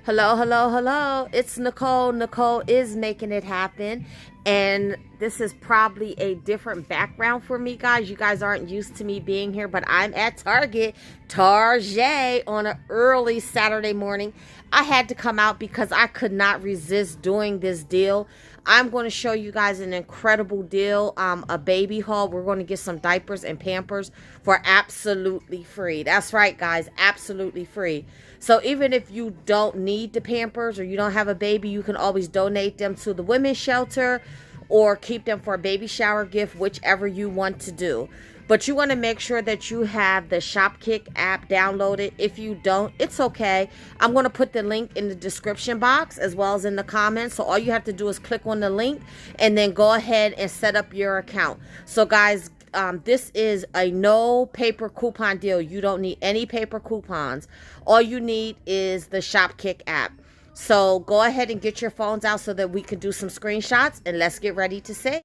Hello, hello, hello. It's Nicole. Nicole is making it happen. And this is probably a different background for me, guys. You guys aren't used to me being here, but I'm at Target on an early Saturday morning. I had to come out because I could not resist doing this deal. I'm going to show you guys an incredible deal, a baby haul. We're going to get some diapers and Pampers for absolutely free. That's right, guys, absolutely free. So even if you don't need the Pampers or you don't have a baby, you can always donate them to the women's shelter or keep them for a baby shower gift, whichever you want to do. But you want to make sure that you have the Shopkick app downloaded. If you don't, it's okay. I'm going to put the link in the description box as well as in the comments. So all you have to do is click on the link and then go ahead and set up your account. So guys, this is a no paper coupon deal. You don't need any paper coupons. All you need is the Shopkick app. So go ahead and get your phones out so that we can do some screenshots, and let's get ready to say.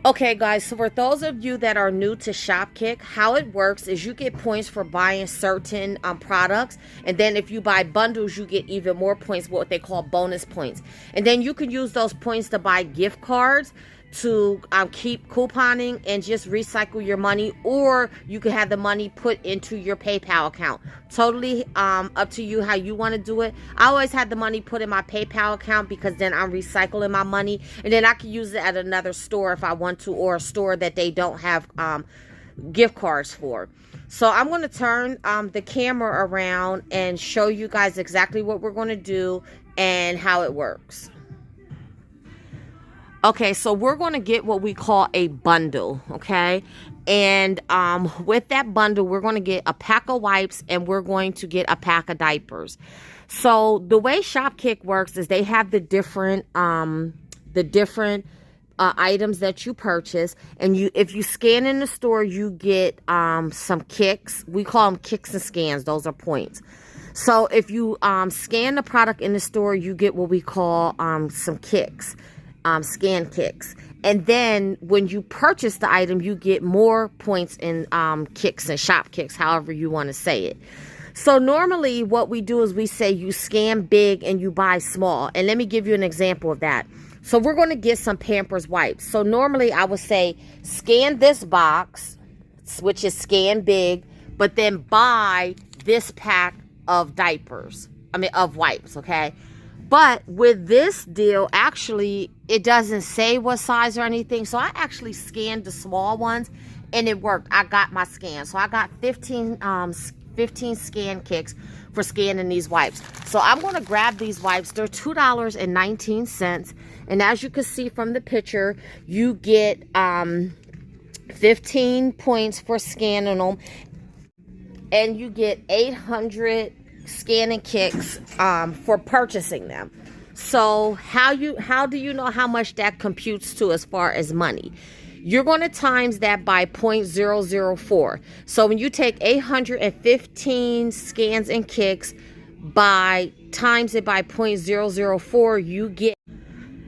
Okay guys, so for those of you that are new to Shopkick, how it works is you get points for buying certain products, and then if you buy bundles, you get even more points, what they call bonus points. And then you can use those points to buy gift cards to keep couponing and just recycle your money, or you can have the money put into your PayPal account. Totally up to you how you want to do it. I always had the money put in my PayPal account because then I'm recycling my money, and then I can use it at another store if I want to, or a store that they don't have gift cards for. So I'm going to turn the camera around and show you guys exactly what we're going to do and how it works. Okay, so we're going to get what we call a bundle, okay? And with that bundle, we're going to get a pack of wipes and we're going to get a pack of diapers. So the way Shopkick works is they have the different items that you purchase, and if you scan in the store, you get some kicks. We call them kicks and scans. Those are points. So if you scan the product in the store, you get what we call some kicks. Scan kicks, and then when you purchase the item, you get more points in kicks and shop kicks, however you want to say it. So normally what we do is we say you scan big and you buy small, and let me give you an example of that. So we're going to get some Pampers wipes. So normally I would say scan this box, which is scan big, but then buy this pack of diapers, of wipes, okay? But with this deal, actually, it doesn't say what size or anything. So I actually scanned the small ones, and it worked. I got my scan. So I got 15 scan kicks for scanning these wipes. So I'm going to grab these wipes. They're $2.19. And as you can see from the picture, you get 15 points for scanning them. And you get 800 scanning kicks for purchasing them. So how do you know how much that computes to as far as money? You're going to times that by 0.004. So when you take 815 scans and kicks times it by 0.004, you get,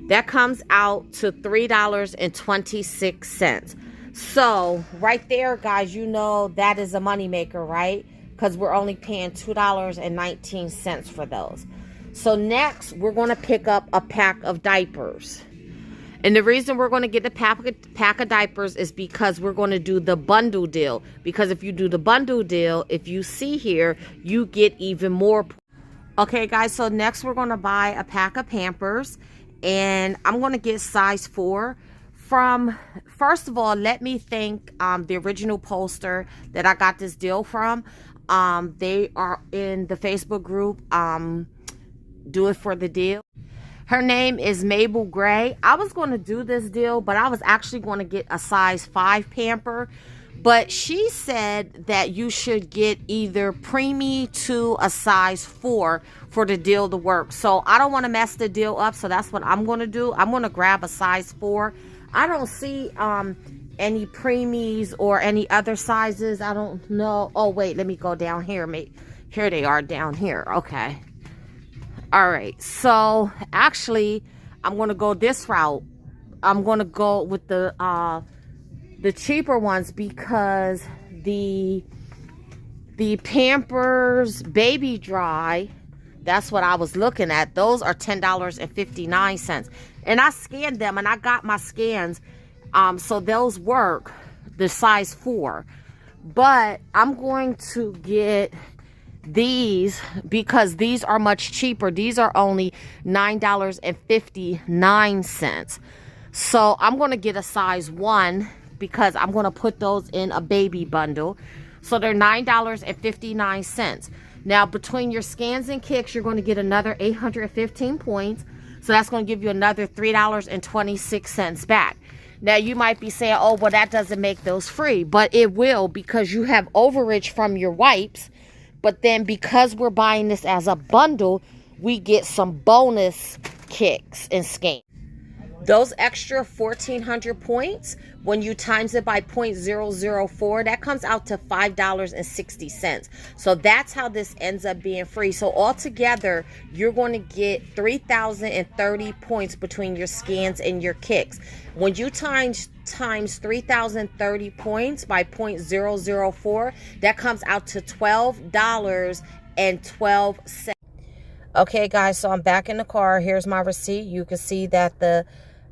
that comes out to $3.26. So right there, guys, you know that is a moneymaker, right? Because we're only paying $2.19 for those. So next, we're going to pick up a pack of diapers. And the reason we're going to get the pack of diapers is because we're going to do the bundle deal. Because if you do the bundle deal, if you see here, you get even more. Okay, guys, so next we're going to buy a pack of Pampers. And I'm going to get size 4. First of all, let me thank the original poster that I got this deal from. They are in the Facebook group, Do It For The Deal. Her name is Mabel Gray. I was going to do this deal, but I was actually going to get a size 5 pamper. But she said that you should get either preemie to a size 4 for the deal to work. So I don't want to mess the deal up, so that's what I'm going to do. I'm going to grab a size 4. I don't see any preemies or any other sizes. I don't know. Oh, wait, let me go down here. Here they are down here. Okay. All right. So actually, I'm going to go this route. I'm going to go with the cheaper ones because the Pampers Baby Dry, that's what I was looking at. Those are $10.59. And I scanned them and I got my scans. So those work, the size 4. But I'm going to get these because these are much cheaper. These are only $9.59. So I'm going to get a size 1 because I'm going to put those in a baby bundle. So they're $9.59. Now between your scans and kicks, you're going to get another 815 points. So that's going to give you another $3.26 back. Now you might be saying, oh, well, that doesn't make those free. But it will, because you have overage from your wipes. But then because we're buying this as a bundle, we get some bonus kicks and scans. Those extra 1,400 points, when you times it by 0.004, that comes out to $5.60. So that's how this ends up being free. So altogether, you're going to get 3,030 points between your scans and your kicks. When you times 3,030 points by 0.004, that comes out to $12.12. Okay, guys, so I'm back in the car. Here's my receipt. You can see that the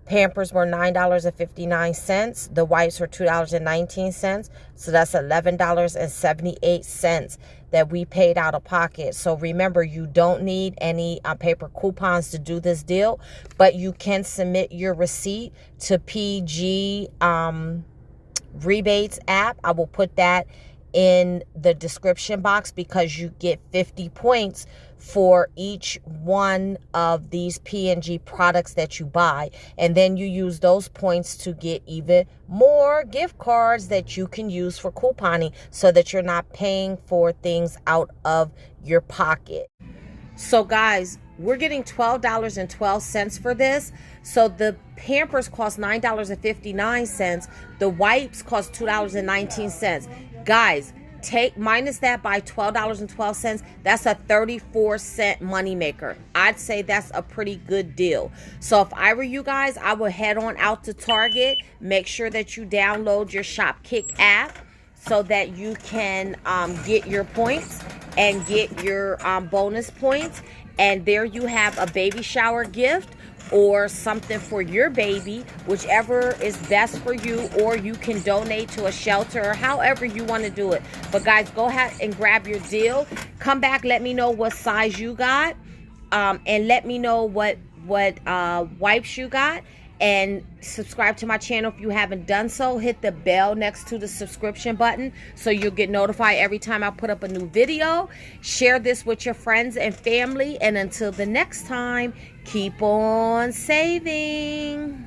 Pampers were $9.59. The wipes were $2.19. So that's $11.78 that we paid out of pocket. So remember, you don't need any paper coupons to do this deal, but you can submit your receipt to PG Rebates app. I will put that in the description box because you get 50 points for each one of these P&G products that you buy, and then you use those points to get even more gift cards that you can use for couponing so that you're not paying for things out of your pocket. So guys, we're getting $12.12 for this. So the Pampers cost $9.59. The wipes cost $2.19. Guys, minus that by $12.12. That's a 34-cent moneymaker. I'd say that's a pretty good deal. So if I were you guys, I would head on out to Target. Make sure that you download your Shopkick app so that you can get your points and get your bonus points. And there you have a baby shower gift or something for your baby, whichever is best for you, or you can donate to a shelter, or however you want to do it. But guys, go ahead and grab your deal. Come back, let me know what size you got, and let me know what wipes you got. And subscribe to my channel if you haven't done so. Hit the bell next to the subscription button so you'll get notified every time I put up a new video. Share this with your friends and family. And until the next time, keep on saving.